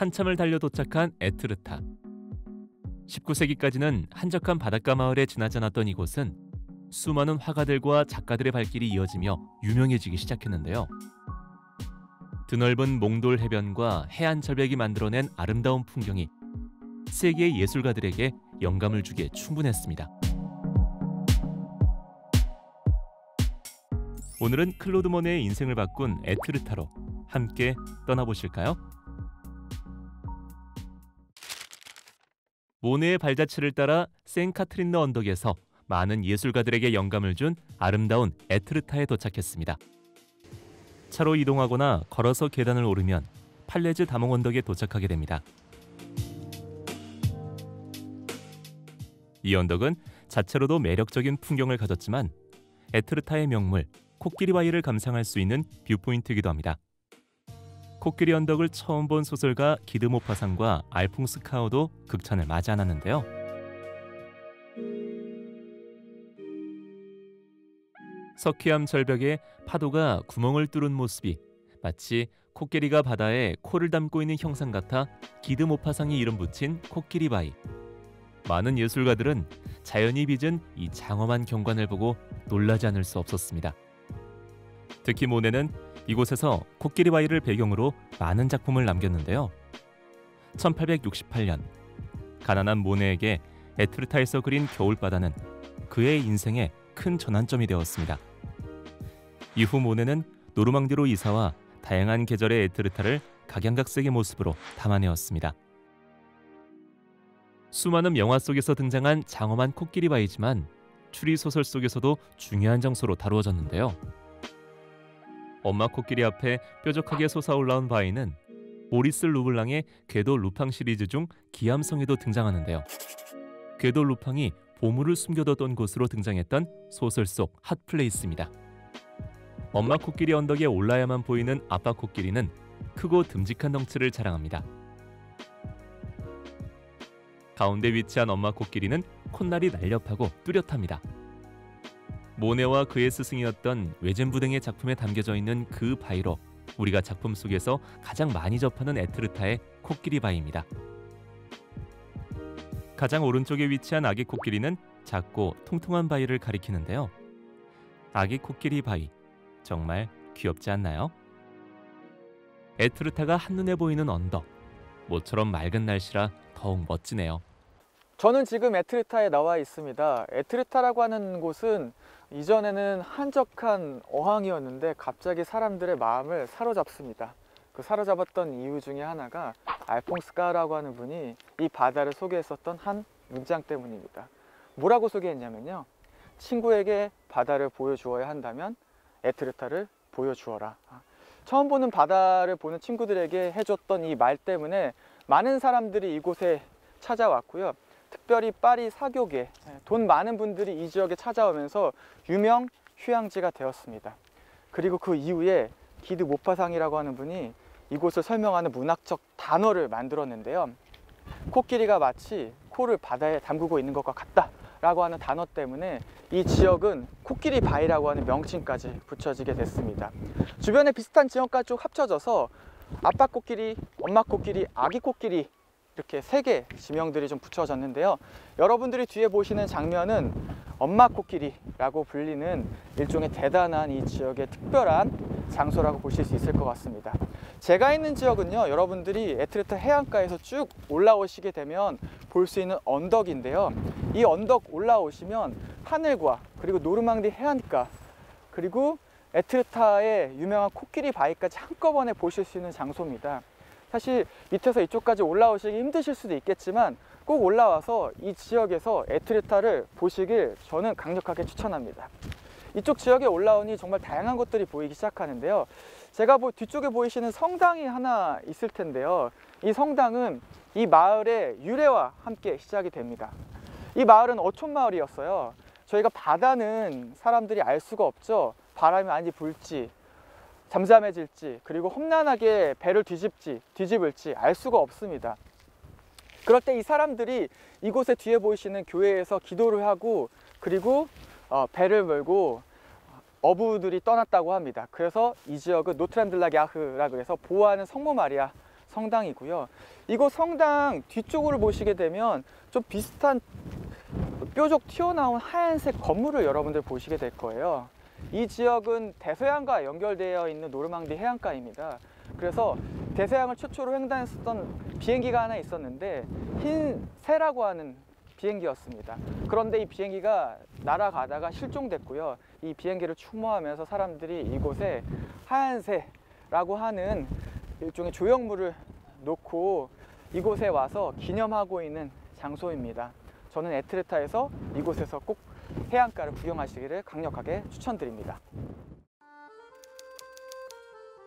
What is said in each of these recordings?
한참을 달려 도착한 에트르타. 19세기까지는 한적한 바닷가 마을에 지나지 않았던 이곳은 수많은 화가들과 작가들의 발길이 이어지며 유명해지기 시작했는데요. 드넓은 몽돌 해변과 해안 절벽이 만들어낸 아름다운 풍경이 세계의 예술가들에게 영감을 주기에 충분했습니다. 오늘은 클로드 모네의 인생을 바꾼 에트르타로 함께 떠나보실까요? 모네의 발자취를 따라 생카트린느 언덕에서 많은 예술가들에게 영감을 준 아름다운 에트르타에 도착했습니다. 차로 이동하거나 걸어서 계단을 오르면 팔레즈 다몽 언덕에 도착하게 됩니다. 이 언덕은 자체로도 매력적인 풍경을 가졌지만 에트르타의 명물 코끼리 바위를 감상할 수 있는 뷰포인트이기도 합니다. 코끼리 언덕을 처음 본 소설가 기드 모파상과 알퐁스 카오도 극찬을 마지 않았는데요. 서키암 절벽에 파도가 구멍을 뚫은 모습이 마치 코끼리가 바다에 코를 담고 있는 형상 같아 기드 모파상이 이름 붙인 코끼리 바위. 많은 예술가들은 자연이 빚은 이 장엄한 경관을 보고 놀라지 않을 수 없었습니다. 특히 모네는 이곳에서 코끼리 바위를 배경으로 많은 작품을 남겼는데요. 1868년 가난한 모네에게 에트르타에서 그린 겨울바다는 그의 인생의 큰 전환점이 되었습니다. 이후 모네는 노르망디로 이사와 다양한 계절의 에트르타를 각양각색의 모습으로 담아내었습니다. 수많은 영화 속에서 등장한 장엄한 코끼리 바위지만 추리 소설 속에서도 중요한 장소로 다루어졌는데요. 엄마 코끼리 앞에 뾰족하게 솟아올라온 바위는 모리스 루블랑의 궤도 루팡 시리즈 중 기암성에도 등장하는데요. 궤도 루팡이 보물을 숨겨뒀던 곳으로 등장했던 소설 속 핫플레이스입니다. 엄마 코끼리 언덕에 올라야만 보이는 아빠 코끼리는 크고 듬직한 덩치를 자랑합니다. 가운데 위치한 엄마 코끼리는 콧날이 날렵하고 뚜렷합니다. 모네와 그의 스승이었던 외젠부 등의 작품에 담겨져 있는 그 바위로 우리가 작품 속에서 가장 많이 접하는 에트르타의 코끼리 바위입니다. 가장 오른쪽에 위치한 아기 코끼리는 작고 통통한 바위를 가리키는데요. 아기 코끼리 바위, 정말 귀엽지 않나요? 에트르타가 한눈에 보이는 언덕, 모처럼 맑은 날씨라 더욱 멋지네요. 저는 지금 에트르타에 나와 있습니다. 에트르타라고 하는 곳은 이전에는 한적한 어항이었는데 갑자기 사람들의 마음을 사로잡습니다. 그 사로잡았던 이유 중에 하나가 알퐁스 카오라고 하는 분이 이 바다를 소개했었던 한 문장 때문입니다. 뭐라고 소개했냐면요. 친구에게 바다를 보여주어야 한다면 에트르타를 보여주어라. 처음 보는 바다를 보는 친구들에게 해줬던 이 말 때문에 많은 사람들이 이곳에 찾아왔고요. 특별히 파리 사교계, 돈 많은 분들이 이 지역에 찾아오면서 유명 휴양지가 되었습니다. 그리고 그 이후에 기드 모파상이라고 하는 분이 이곳을 설명하는 문학적 단어를 만들었는데요. 코끼리가 마치 코를 바다에 담그고 있는 것과 같다 라고 하는 단어 때문에 이 지역은 코끼리 바위라고 하는 명칭까지 붙여지게 됐습니다. 주변에 비슷한 지역까지 쭉 합쳐져서 아빠 코끼리, 엄마 코끼리, 아기 코끼리 이렇게 세 개 지명들이 좀 붙여졌는데요. 여러분들이 뒤에 보시는 장면은 엄마 코끼리라고 불리는 일종의 대단한 이 지역의 특별한 장소라고 보실 수 있을 것 같습니다. 제가 있는 지역은요, 여러분들이 에트르타 해안가에서 쭉 올라오시게 되면 볼 수 있는 언덕인데요. 이 언덕 올라오시면 하늘과 그리고 노르망디 해안가 그리고 에트르타의 유명한 코끼리 바위까지 한꺼번에 보실 수 있는 장소입니다. 사실 밑에서 이쪽까지 올라오시기 힘드실 수도 있겠지만 꼭 올라와서 이 지역에서 에트르타를 보시길 저는 강력하게 추천합니다. 이쪽 지역에 올라오니 정말 다양한 것들이 보이기 시작하는데요. 제가 뒤쪽에 보이시는 성당이 하나 있을 텐데요. 이 성당은 이 마을의 유래와 함께 시작이 됩니다. 이 마을은 어촌 마을이었어요. 저희가 바다는 사람들이 알 수가 없죠. 바람이 많이 불지 잠잠해질지 그리고 험난하게 배를 뒤집을지 알 수가 없습니다. 그럴 때 이 사람들이 이곳에 뒤에 보이시는 교회에서 기도를 하고 그리고 배를 몰고 어부들이 떠났다고 합니다. 그래서 이 지역은 노트람들라갸흐라고 해서 보호하는 성모 마리아 성당이고요. 이곳 성당 뒤쪽으로 보시게 되면 좀 비슷한 뾰족 튀어나온 하얀색 건물을 여러분들 보시게 될 거예요. 이 지역은 대서양과 연결되어 있는 노르망디 해안가입니다. 그래서 대서양을 최초로 횡단했었던 비행기가 하나 있었는데 흰새라고 하는 비행기였습니다. 그런데 이 비행기가 날아가다가 실종됐고요. 이 비행기를 추모하면서 사람들이 이곳에 하얀새라고 하는 일종의 조형물을 놓고 이곳에 와서 기념하고 있는 장소입니다. 저는 에트르타에서 이곳에서 꼭 해안가를 구경하시기를 강력하게 추천드립니다.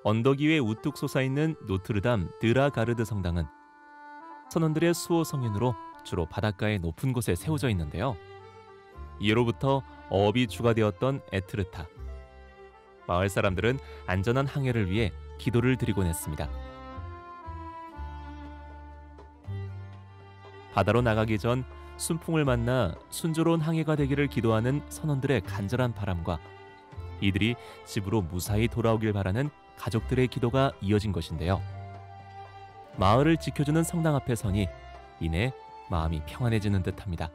언덕 위에 우뚝 솟아있는 노트르담 드라가르드 성당은 선원들의 수호 성인으로 주로 바닷가의 높은 곳에 세워져 있는데요. 이로부터 어업이 주가되었던 에트르타. 마을 사람들은 안전한 항해를 위해 기도를 드리곤 했습니다. 바다로 나가기 전 순풍을 만나 순조로운 항해가 되기를 기도하는 선원들의 간절한 바람과 이들이 집으로 무사히 돌아오길 바라는 가족들의 기도가 이어진 것인데요. 마을을 지켜주는 성당 앞에 서니 이내 마음이 평안해지는 듯합니다.